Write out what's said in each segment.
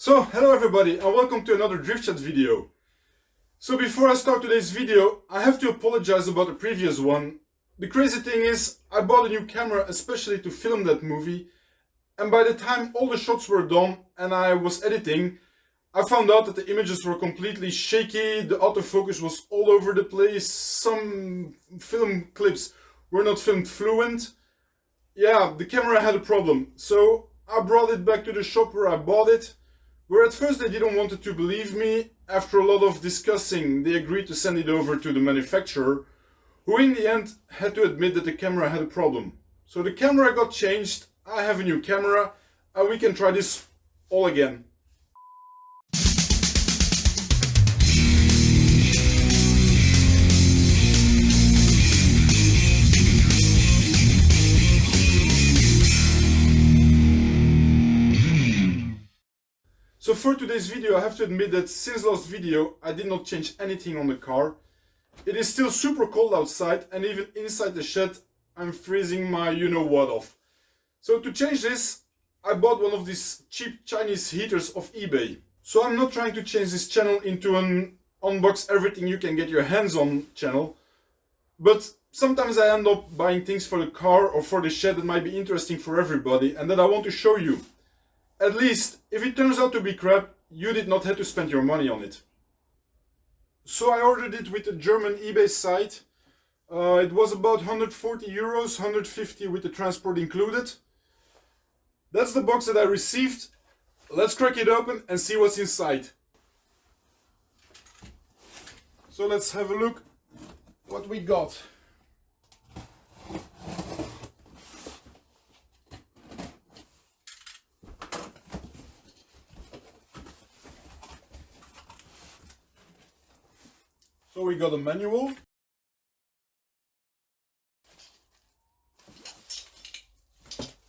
So, hello everybody and welcome to another drift chat video. So before I start today's video, I have to apologize about the previous one. The crazy thing is, I bought a new camera especially to film that movie, and by the time all the shots were done and I was editing, I found out that the images were completely shaky, the autofocus was all over the place, some film clips were not filmed fluent. Yeah, the camera had a problem, so I brought it back to the shop where I bought it, where at first they didn't want to believe me. After a lot of discussing, they agreed to send it over to the manufacturer, who in the end had to admit that the camera had a problem. So the camera got changed, I have a new camera, and we can try this all again. So for today's video, I have to admit that since last video I did not change anything on the car. It is still super cold outside, and even inside the shed I'm freezing my you-know-what off. So to change this, I bought one of these cheap Chinese heaters off eBay. So I'm not trying to change this channel into an unbox everything you can get your hands on channel, but sometimes I end up buying things for the car or for the shed that might be interesting for everybody and that I want to show you. At least, if it turns out to be crap, you did not have to spend your money on it. So I ordered it with a German eBay site. It was about 140 euros, 150 with the transport included. That's the box that I received. Let's crack it open and see what's inside. So let's have a look what we got. So we got a manual.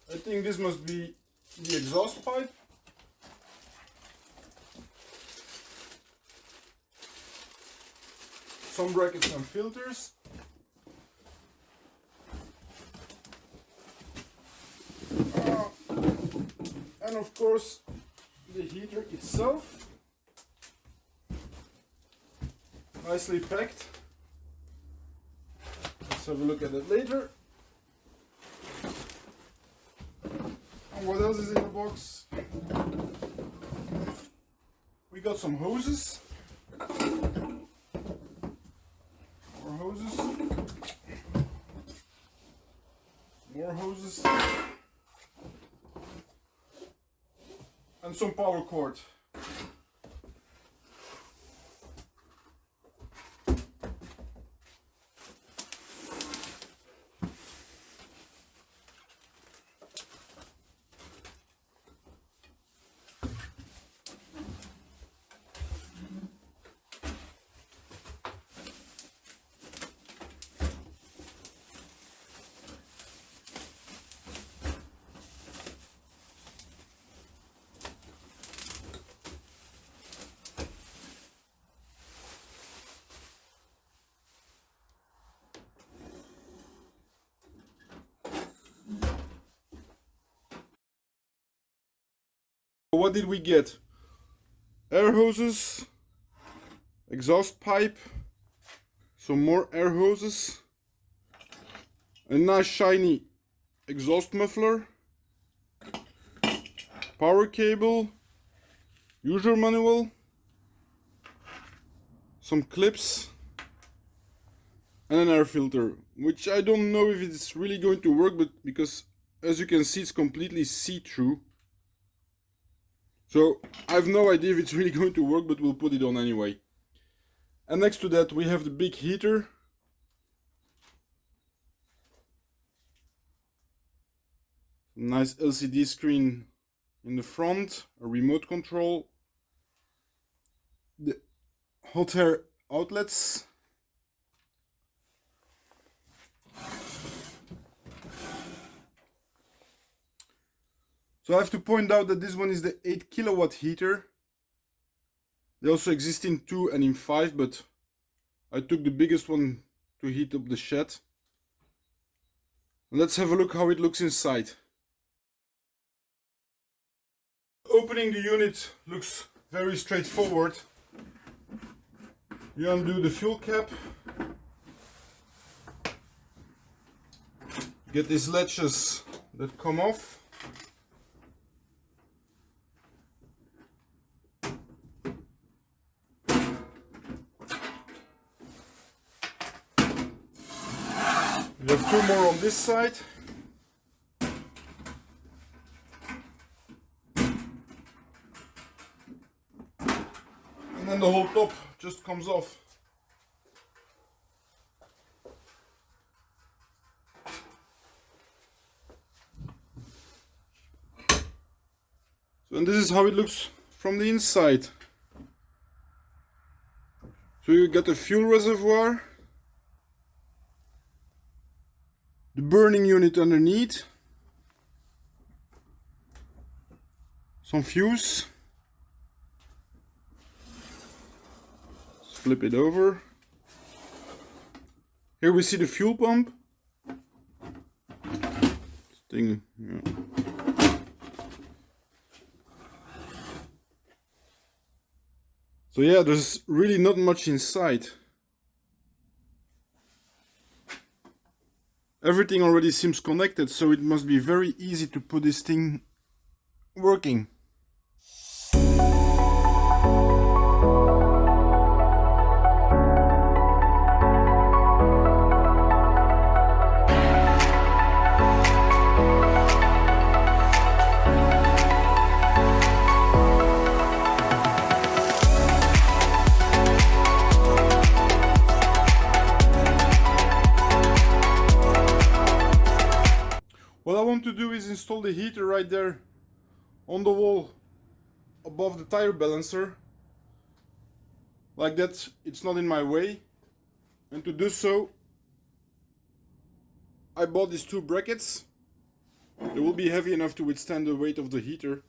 I think this must be the exhaust pipe. Some brackets and filters. And of course the heater itself. Nicely packed. Let's have a look at it later. And what else is in the box? We got some hoses. More hoses. More hoses. And some power cord. What did we get? Air hoses, exhaust pipe, some more air hoses, a nice shiny exhaust muffler, power cable, user manual, some clips, and an air filter, which I don't know if it's really going to work, but because as you can see it's completely see-through. So I have no idea if it's really going to work, but we'll put it on anyway. And next to that we have the big heater. Nice LCD screen in the front, a remote control, the hot air outlets, so I have to point out that this one is the 8 kilowatt heater. They also exist in 2 and in 5, but I took the biggest one to heat up the shed. Let's have a look how it looks inside. opening the unit looks very straightforward. You undo the fuel cap, get these latches that come off. You have two more on this side. And then the whole top just comes off. So, and this is how it looks from the inside. So you got a fuel reservoir, the burning unit underneath, some fuse. Let's flip it over. Here we see the fuel pump. This thing, yeah. So yeah, there's really not much inside. Everything already seems connected, so it must be very easy to put this thing working. What I want to do is install the heater right there on the wall above the tire balancer. Like that, it's not in my way. And to do so, I bought these two brackets. They will be heavy enough to withstand the weight of the heater.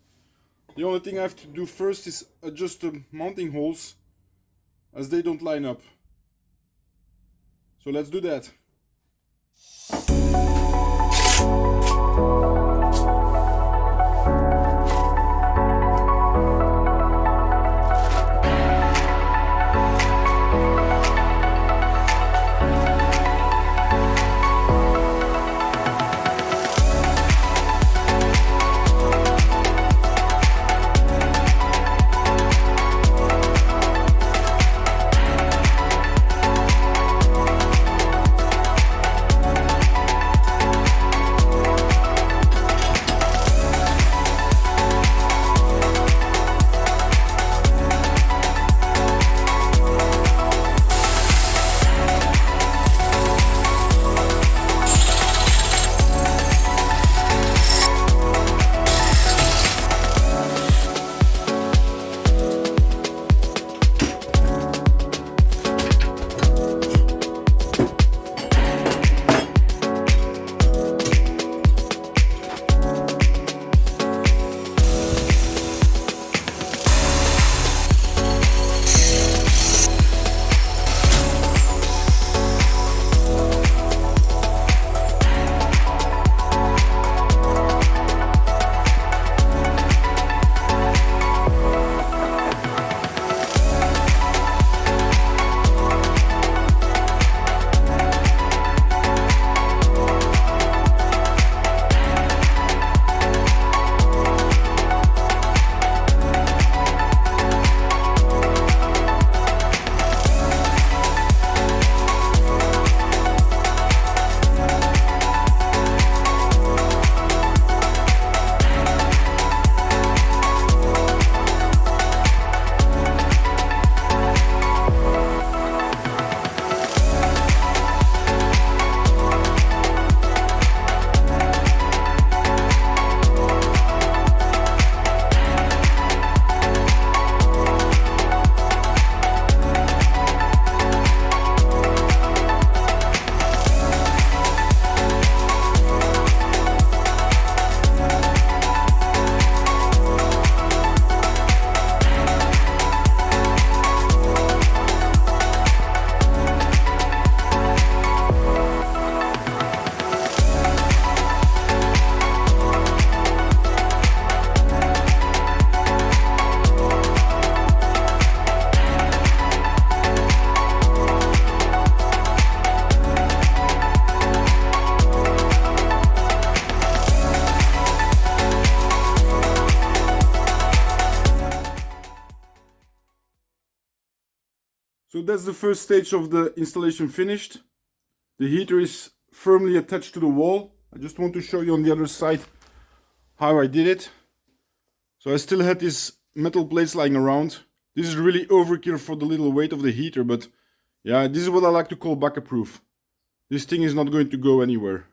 The only thing I have to do first is adjust the mounting holes, as they don't line up. So let's do that. So that's the first stage of the installation finished. The heater is firmly attached to the wall. I just want to show you on the other side how I did it. So I still had these metal plates lying around. This is really overkill for the little weight of the heater, but yeah, this is what I like to call backup proof. This thing is not going to go anywhere.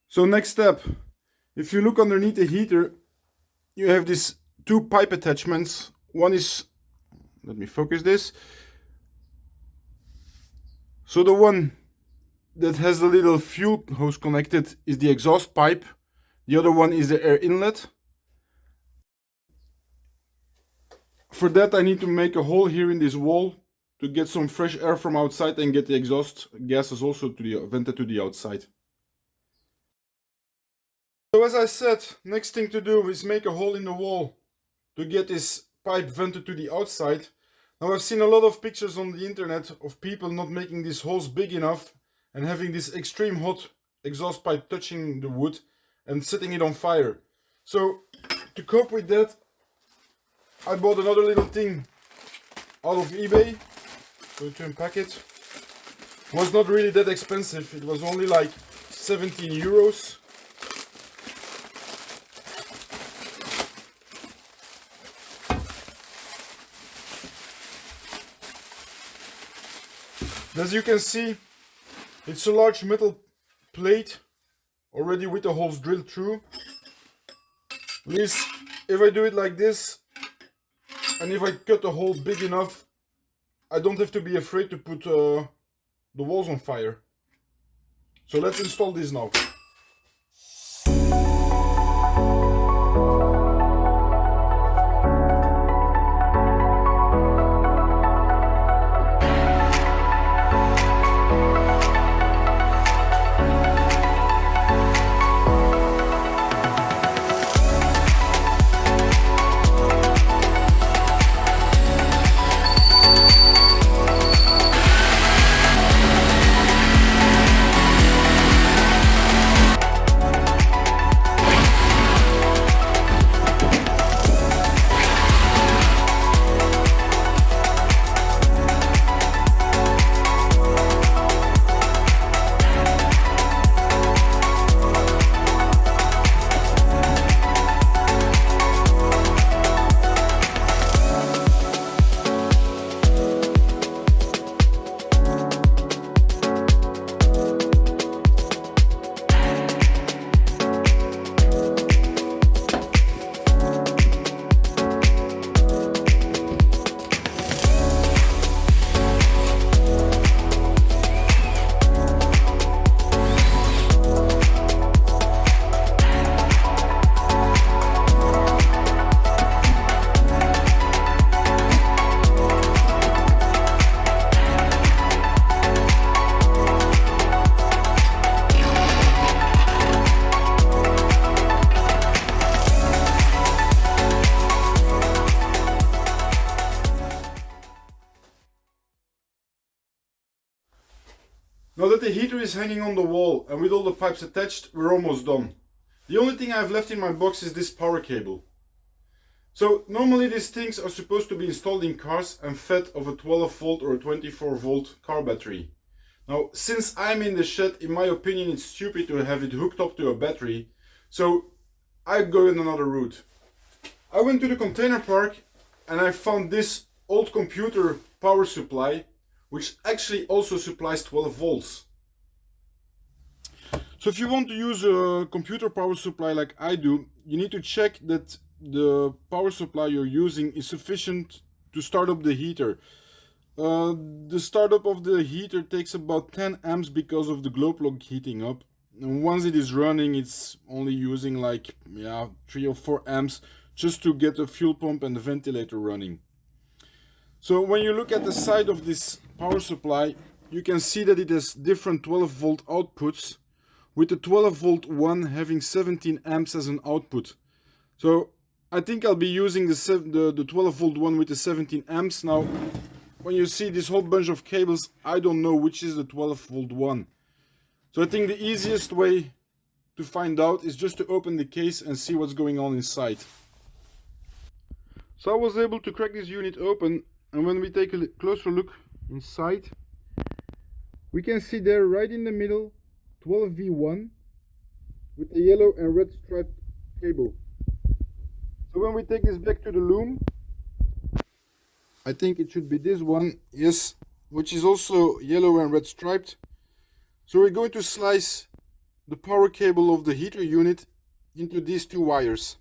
So next step, if you look underneath the heater, you have these two pipe attachments. One is, let me focus this. So the one that has the little fuel hose connected is the exhaust pipe. The other one is the air inlet. For that I need to make a hole here in this wall to get some fresh air from outside and get the exhaust gases also vented to the outside. So as I said, next thing to do is make a hole in the wall to get this pipe vented to the outside. Now I've seen a lot of pictures on the internet of people not making these holes big enough and having this extreme hot exhaust pipe touching the wood and setting it on fire. So to cope with that, I bought another little thing out of eBay. Going to unpack it. It was not really that expensive. It was only like 17 euros. As you can see, it's a large metal plate already with the holes drilled through. At least if I do it like this, and if I cut a hole big enough, I don't have to be afraid to put the walls on fire. So let's install this now. Now that the heater is hanging on the wall and with all the pipes attached, we're almost done. The only thing I have left in my box is this power cable. So normally these things are supposed to be installed in cars and fed of a 12 volt or a 24 volt car battery. Now since I'm in the shed, in my opinion it's stupid to have it hooked up to a battery, so I go in another route. I went to the container park and I found this old computer power supply, which actually also supplies 12 volts. So if you want to use a computer power supply like I do, you need to check that the power supply you're using is sufficient to start up the heater. The startup of the heater takes about 10 amps because of the glow plug heating up. And once it is running, it's only using like 3 or 4 amps just to get the fuel pump and the ventilator running. So when you look at the side of this power supply, you can see that it has different 12 volt outputs, with the 12 volt one having 17 amps as an output. So I think I'll be using the 12 volt one with the 17 amps. Now when you see this whole bunch of cables, I don't know which is the 12 volt one. So I think the easiest way to find out is just to open the case and see what's going on inside. So I was able to crack this unit open, and when we take a closer look inside, we can see there right in the middle 12V1 with a yellow and red striped cable. So when we take this back to the loom, I think it should be this one, yes, which is also yellow and red striped. So we're going to slice the power cable of the heater unit into these two wires.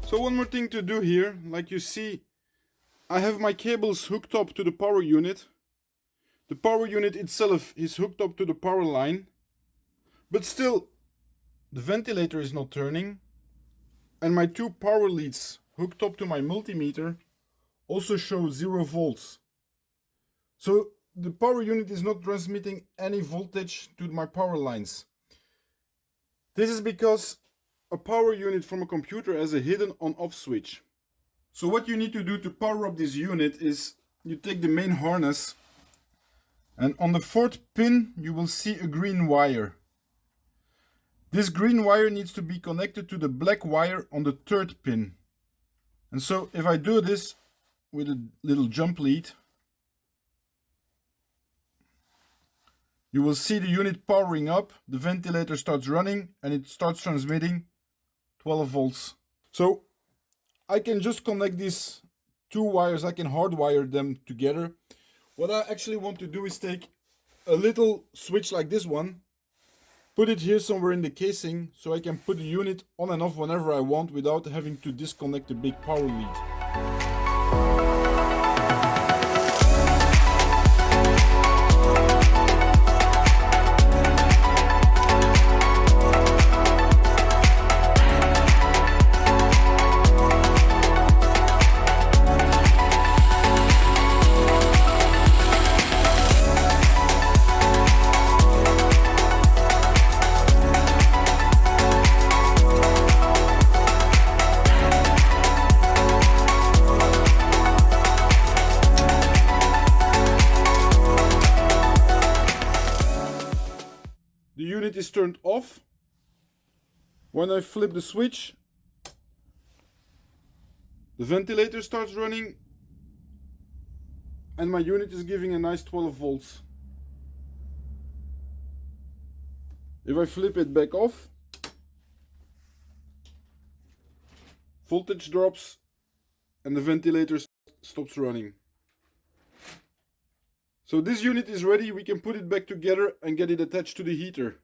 So one more thing to do here, like you see, I have my cables hooked up to the power unit. The power unit itself is hooked up to the power line, but still the ventilator is not turning, and my two power leads hooked up to my multimeter also show 0 volts. So the power unit is not transmitting any voltage to my power lines. This is because a power unit from a computer has a hidden on-off switch. So what you need to do to power up this unit is you take the main harness, and on the 4th pin you will see a green wire. This green wire needs to be connected to the black wire on the 3rd pin. And so if I do this with a little jump lead, you will see the unit powering up, the ventilator starts running, and it starts transmitting 12 volts. So I can just connect these two wires, I can hardwire them together. What I actually want to do is take a little switch like this one, put it here somewhere in the casing, so I can put the unit on and off whenever I want without having to disconnect the big power lead. The unit is turned off. When I flip the switch, the ventilator starts running and my unit is giving a nice 12 volts. If I flip it back off, voltage drops and the ventilator stops running. So this unit is ready, we can put it back together and get it attached to the heater.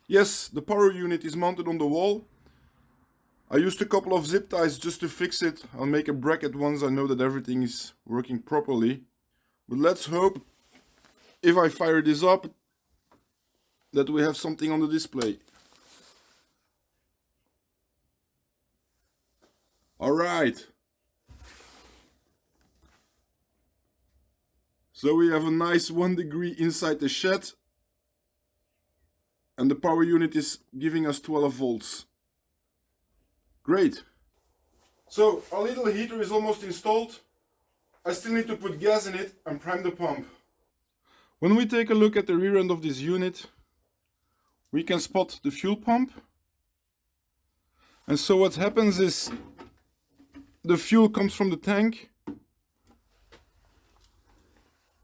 Yes, the power unit is mounted on the wall. I used a couple of zip ties just to fix it. I'll make a bracket once I know that everything is working properly. But let's hope, if I fire this up, that we have something on the display. Alright. So we have a nice 1 degree inside the shed. And the power unit is giving us 12 volts. Great. So our little heater is almost installed. I still need to put gas in it and prime the pump. When we take a look at the rear end of this unit, we can spot the fuel pump. And so what happens is the fuel comes from the tank.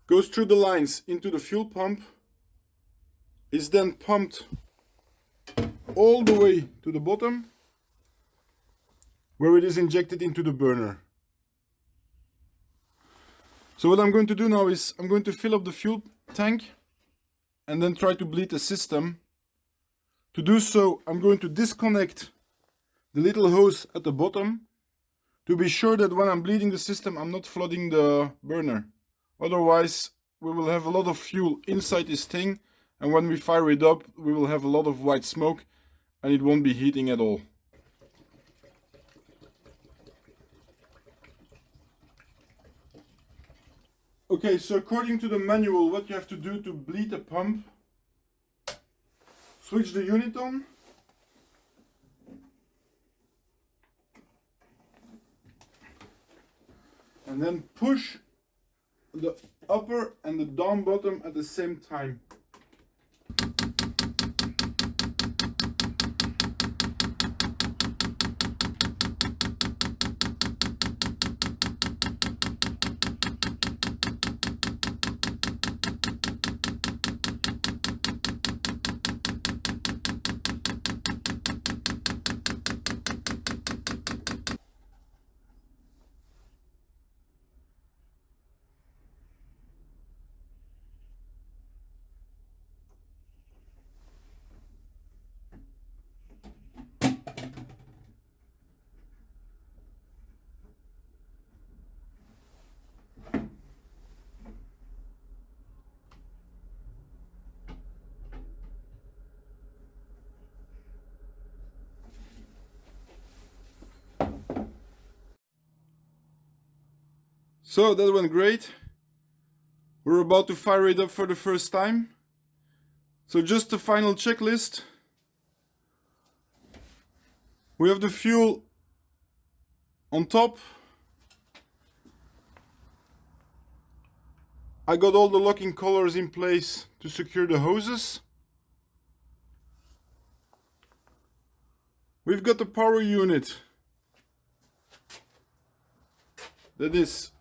goes through the lines into the fuel pump, is then pumped all the way to the bottom, where it is injected into the burner. So what I'm going to do now is I'm going to fill up the fuel tank and then try to bleed the system. To do so, I'm going to disconnect the little hose at the bottom to be sure that when I'm bleeding the system, I'm not flooding the burner. Otherwise, we will have a lot of fuel inside this thing, and when we fire it up, we will have a lot of white smoke and it won't be heating at all. Okay, so according to the manual, what you have to do to bleed a pump: switch the unit on, and then push the upper and the down bottom at the same time. So that went great. We're about to fire it up for the first time. So just the final checklist. We have the fuel on top. I got all the locking collars in place to secure the hoses. We've got the power unit that is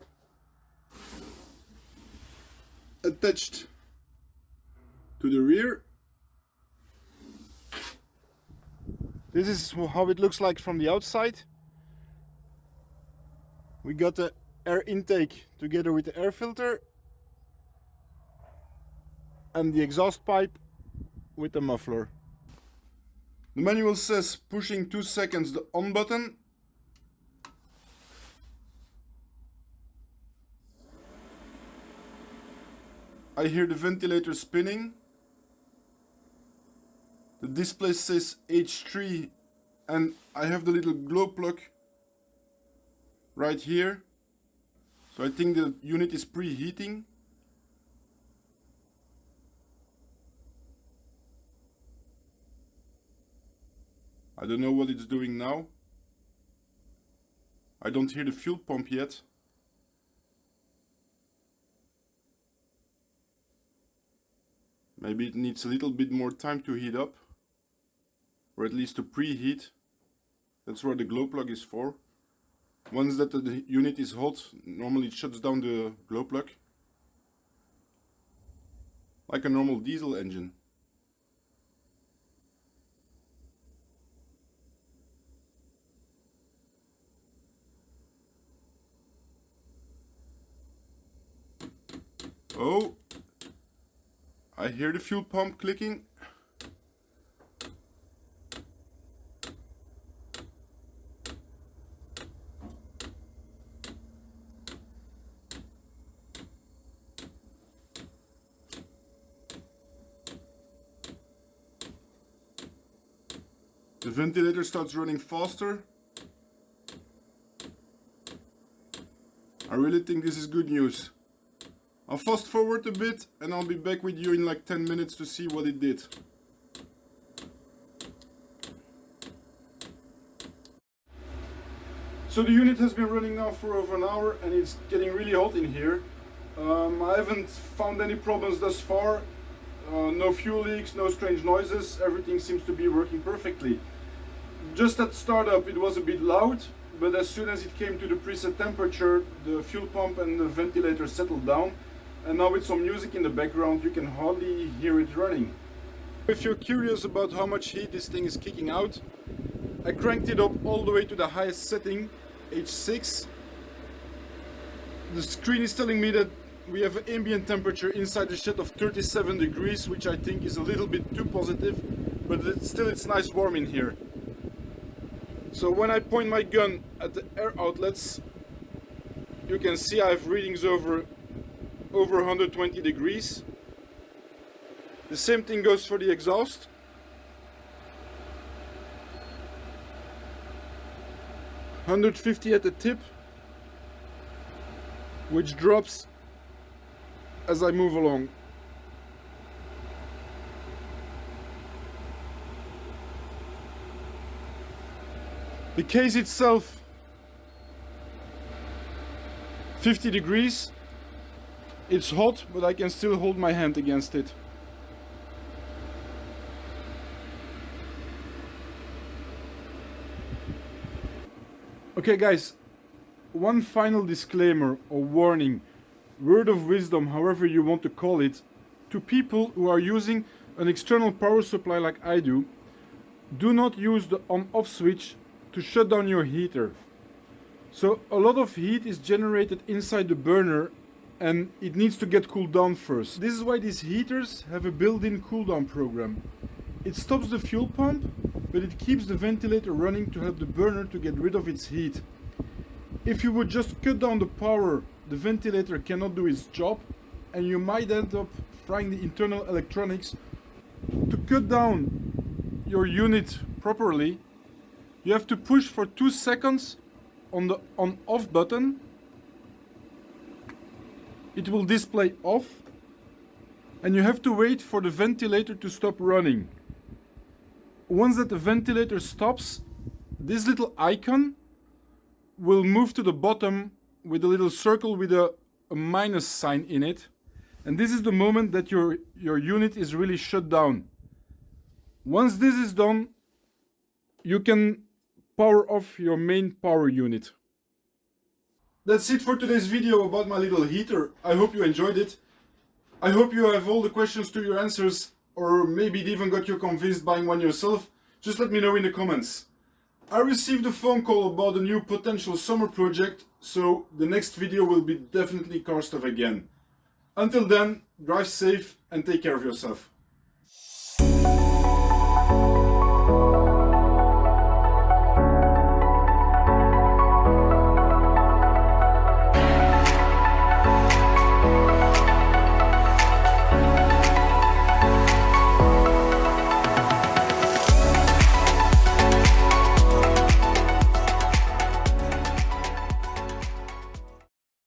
attached to the rear. This is how it looks like from the outside. We got the air intake together with the air filter and the exhaust pipe with the muffler. The manual says pushing 2 seconds the on button. I hear the ventilator spinning. The display says H3 and I have the little glow plug right here. So I think the unit is preheating. I don't know what it's doing now. I don't hear the fuel pump yet. Maybe it needs a little bit more time to heat up, or at least to preheat. That's what the glow plug is for. Once that the unit is hot, normally it shuts down the glow plug, like a normal diesel engine. Oh, I hear the fuel pump clicking. The ventilator starts running faster. I really think this is good news. I'll fast forward a bit and I'll be back with you in like 10 minutes to see what it did. So the unit has been running now for over an hour and it's getting really hot in here. I haven't found any problems thus far. No fuel leaks, no strange noises, everything seems to be working perfectly. Just at startup it was a bit loud, but as soon as it came to the preset temperature, the fuel pump and the ventilator settled down And now with some music in the background, you can hardly hear it running. If you're curious about how much heat this thing is kicking out, I cranked it up all the way to the highest setting, H6. The screen is telling me that we have an ambient temperature inside the shed of 37 degrees, which I think is a little bit too positive, but it's nice warm in here. So when I point my gun at the air outlets, you can see I have readings over 120 degrees. The same thing goes for the exhaust. $150 at the tip, which drops as I move along. The case itself, 50 degrees. It's hot, but I can still hold my hand against it. Okay guys, one final disclaimer or warning, word of wisdom, however you want to call it, to people who are using an external power supply like I do. Do not use the on-off switch to shut down your heater. So a lot of heat is generated inside the burner and it needs to get cooled down first. This is why these heaters have a built-in cool down program. It stops the fuel pump, but it keeps the ventilator running to help the burner to get rid of its heat. If you would just cut down the power, the ventilator cannot do its job and you might end up frying the internal electronics. To cut down your unit properly, you have to push for 2 seconds on the on-off button. It will display off and you have to wait for the ventilator to stop running. Once that the ventilator stops, this little icon will move to the bottom with a little circle with a minus sign in it. And this is the moment that your unit is really shut down. Once this is done, you can power off your main power unit. That's it for today's video about my little heater. I hope you enjoyed it. I hope you have all the questions to your answers, or maybe it even got you convinced buying one yourself. Just let me know in the comments. I received a phone call about a new potential summer project, so the next video will be definitely car stuff again. Until then, drive safe and take care of yourself.